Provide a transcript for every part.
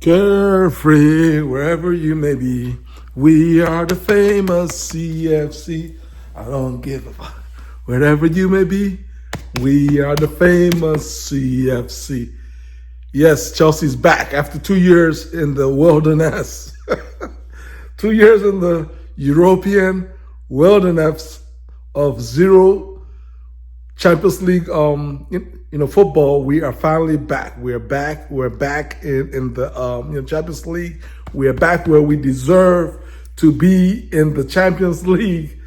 Carefree, wherever you may be, we are the famous CFC. I don't give a fuck. Wherever you may be, we are the famous CFC. Yes, Chelsea's back after 2 years in the wilderness. 2 years in the European wilderness of zero Champions League football. We are finally back. We're back. We're back in the Champions League. We are back where we deserve to be in the Champions League.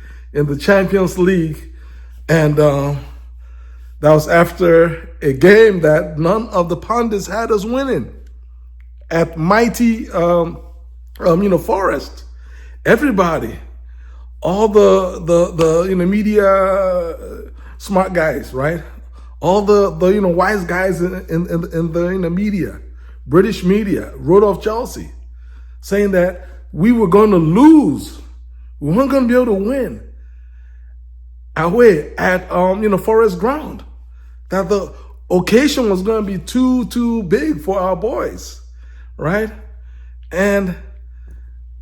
And that was after a game that none of the pundits had us winning at mighty Forest. Everybody, all the media smart guys, right? All the wise guys in the media, British media, wrote off Chelsea, saying that we were going to lose. We weren't going to be able to win away at Forest ground. That the occasion was going to be too big for our boys, right? And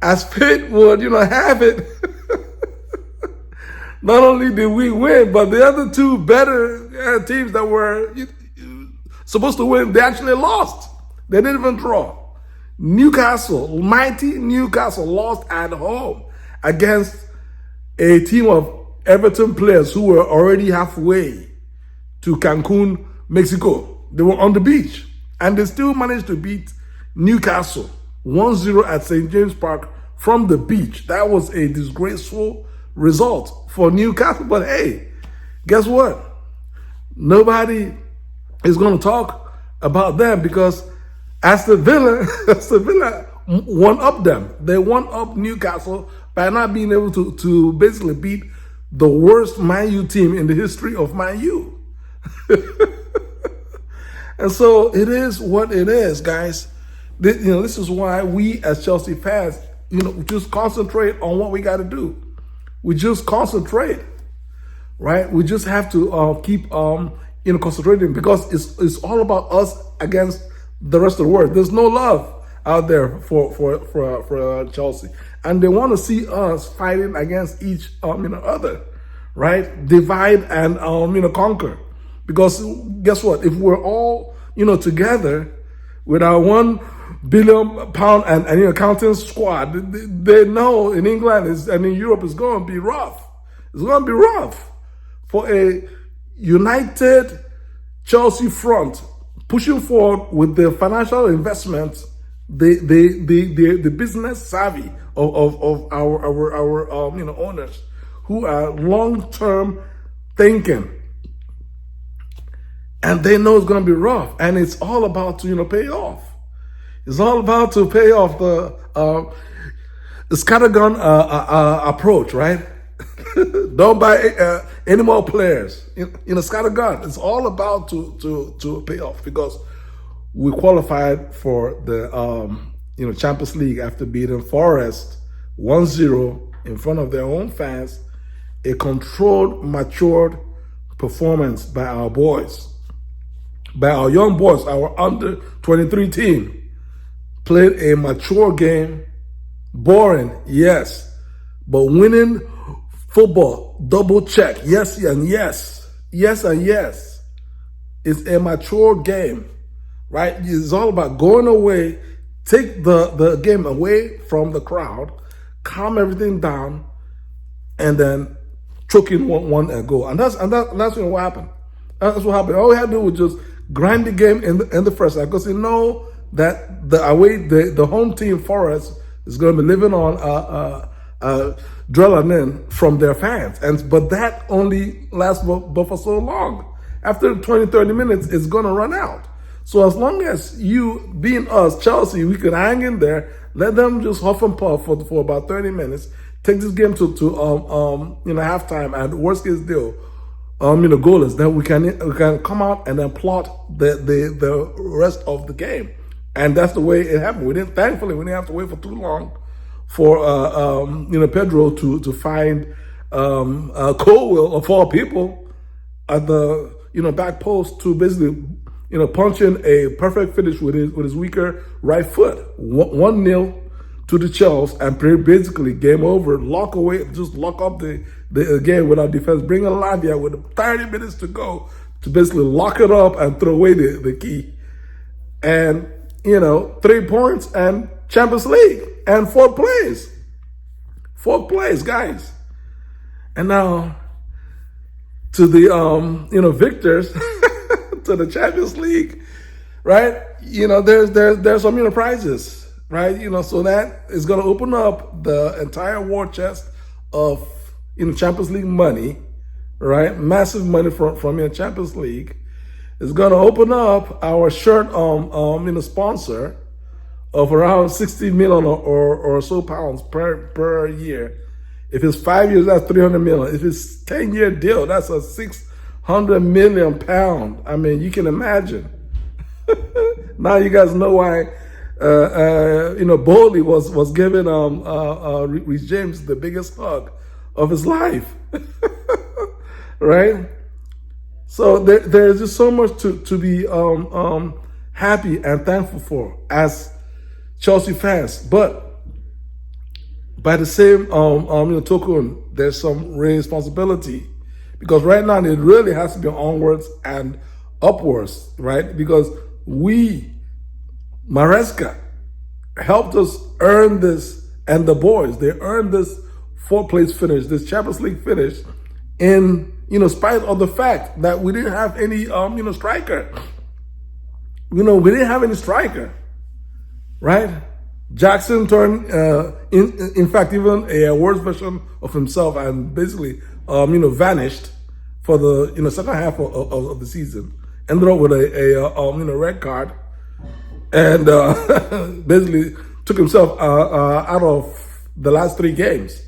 as fate would have it, not only did we win, but the other two better teams that were supposed to win, they actually lost. They didn't even draw. Mighty Newcastle lost at home against a team of Everton players who were already halfway to Cancun, Mexico. They were on the beach, and they still managed to beat Newcastle 1-0 at St. James Park from the beach. That was a disgraceful result for Newcastle. But hey, guess what? Nobody is going to talk about them because Aston Villa won up them. They won up Newcastle by not being able to basically beat the worst Man U team in the history of Man U. And so it is what it is, guys. This is why we as Chelsea fans, just concentrate on what we got to do. We just concentrate, right? We just have to keep concentrating because it's all about us against the rest of the world. There's no love out there for Chelsea, and they want to see us fighting against each other, right? Divide and conquer. Because guess what? If we're all together with our £1 billion and accounting squad, they know in England and in Europe it's going to be rough. It's going to be rough for a united Chelsea front pushing forward with the financial investment, the business savvy of our owners who are long-term thinking. And they know it's going to be rough, and it's all about to pay off. It's all about to pay off the scattergun approach, right? Don't buy any more players. Scattergun. It's all about to pay off because we qualified for the Champions League after beating Forest 1-0 in front of their own fans. A controlled, matured performance by our boys. By our young boys, our under 23 team, played a mature game, boring, yes, but winning football, double check, yes and yes, yes and yes. It's a mature game, right? It's all about going away, take the game away from the crowd, calm everything down, and then choke in one and go. And that's what happened. That's what happened. All we had to do was just grind the game in the first half because that the home team Forest is going to be living on adrenaline from their fans, but that only lasts but for so long. After 20-30 minutes, it's going to run out. So as long as you, being us, Chelsea, we can hang in there, let them just huff and puff for about 30 minutes, take this game to halftime, and worst case deal, goalless, then we can come out and then plot the rest of the game. And that's the way it happened. Thankfully, we didn't have to wait for too long for Pedro to find Colwell of all people at the back post to basically punching a perfect finish with his weaker right foot. 1-0 to the Chelsea, and basically game over. Lock away, just lock up the game with our defense. Bring a Lavia with 30 minutes to go to basically lock it up and throw away the key. And 3 points and Champions League and 4th place. 4th place, guys. And now to the victors to the Champions League, right? There's some prizes, right? So that is going to open up the entire war chest of Champions League money, right? Massive money from Champions League. It's going to open up our shirt sponsor of around 60 million or so pounds per year. If it's 5 years, that's 300 million. If it's 10-year deal, that's a 600 million pound. I mean, you can imagine. Now you guys know why Bowley was giving Reece James the biggest hug of his life. Right? So there's just so much to be happy and thankful for as Chelsea fans. But by the same token, there's some responsibility, because right now it really has to be onwards and upwards, right? Because Maresca helped us earn this, and the boys, they earned this 4th place finish, this Champions League finish, in spite of the fact that we didn't have any striker. We didn't have any striker, right? Jackson turned, in fact, even a worse version of himself, and basically, vanished for the second half of the season. Ended up with a red card, and basically took himself out of the last 3 games,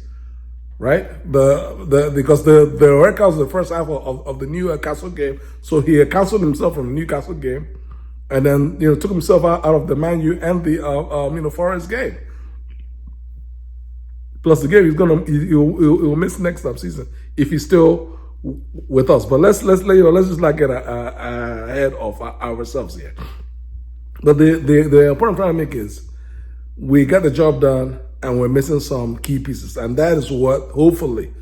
right? Because the red card was the first half of the Newcastle game, so he canceled himself from the Newcastle game. And then, took himself out of the Man U and the, Forest game. Plus the game he'll miss next season if he's still with us. But let's just not get ahead of ourselves here. But the important point I make is we got the job done and we're missing some key pieces. And that is what hopefully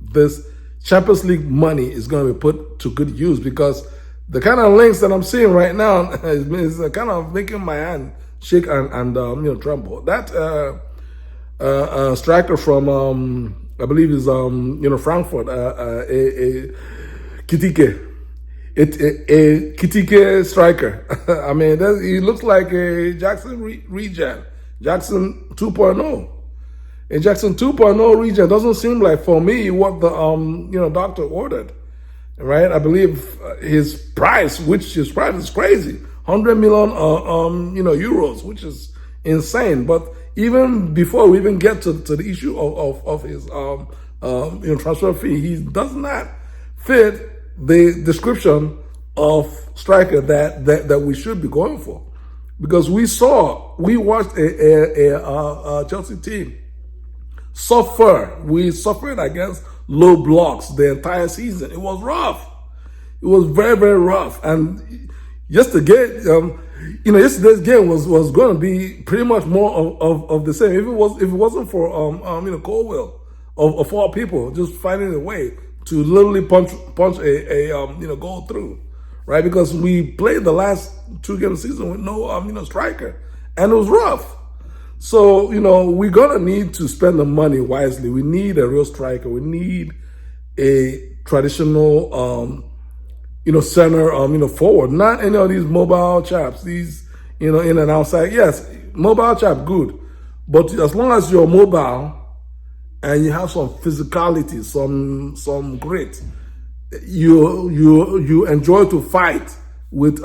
this Champions League money is going to be put to good use, because the kind of links that I'm seeing right now is kind of making my hand shake and tremble. That striker from I believe is Frankfurt, EKITIKE, a EKITIKE striker. I mean, he looks like a Jackson regen, Jackson 2.0. A Jackson 2.0 regen doesn't seem like, for me, what the doctor ordered. Right, I believe his price is crazy, 100 million euros, which is insane. But even before we even get to the issue of his transfer fee, he does not fit the description of striker that we should be going for, because we watched a Chelsea team suffer. We suffered against low blocks the entire season. It was rough. It was very, very rough. And yesterday's game was going to be pretty much more of the same. If it wasn't for Colwell of all people just finding a way to literally punch a goal through, right? Because we played the last 2 games of the season with no striker, and it was rough. So, we're going to need to spend the money wisely. We need a real striker. We need a traditional, center, forward. Not any of these mobile chaps, these, in and outside. Yes, mobile chap, good. But as long as you're mobile and you have some physicality, some grit, you enjoy to fight with,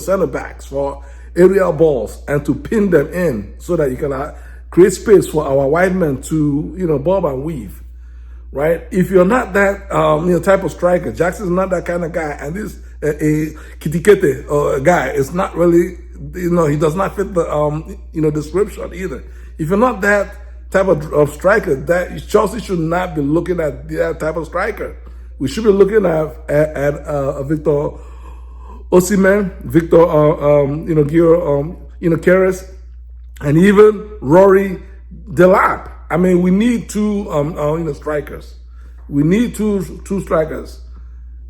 center backs for aerial balls and to pin them in so that you can create space for our wide men to, bob and weave, right? If you're not that, type of striker, Jackson's not that kind of guy, and this EKITIKE guy is not really, he does not fit the, description either. If you're not that type of striker, that Chelsea should not be looking at that type of striker. We should be looking at Victor Osimhen, Victor, Gio, Keres, and even Rory Delap. I mean, we need two, strikers. We need two strikers.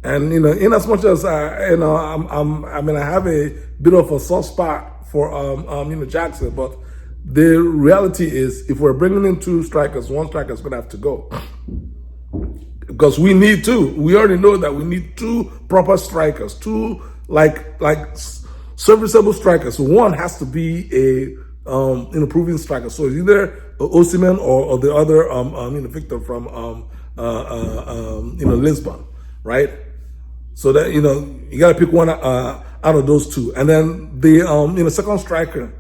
And in as much as I have a bit of a soft spot for Jackson, but the reality is, if we're bringing in two strikers, one striker is going to have to go, because we need two. We already know that we need two proper strikers, two like serviceable strikers. So one has to be a proven striker. So it's either Osimhen or the other Victor from Lisbon, right? So that you got to pick one out of those two, and then the second striker,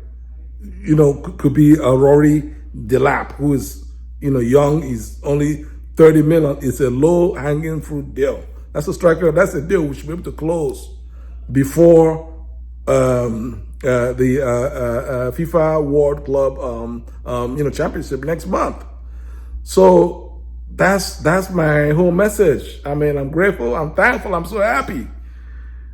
could be Rory Delap, who is young. He's only 30 million. It's a low hanging fruit deal. That's a striker. That's a deal we should be able to close before the FIFA World Club Championship next month. So that's my whole message. I mean, I'm grateful, I'm thankful, I'm so happy.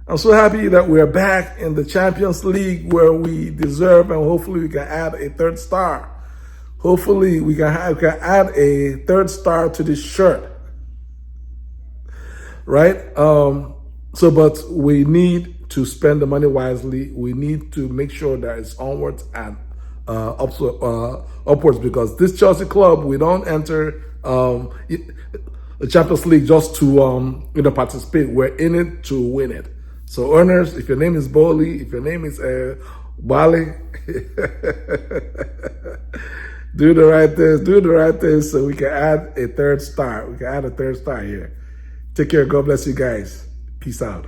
I'm so happy that we're back in the Champions League, where we deserve, and hopefully we can add a third star. Hopefully we can add a third star to this shirt, right? But we need to spend the money wisely. We need to make sure that it's onwards and upwards, because this Chelsea club, we don't enter the Champions League just to participate. We're in it to win it. So earners, if your name is Bowley, if your name is Bali, do the right things so we can add a third star. We can add a third star here. Take care. God bless you guys. Peace out.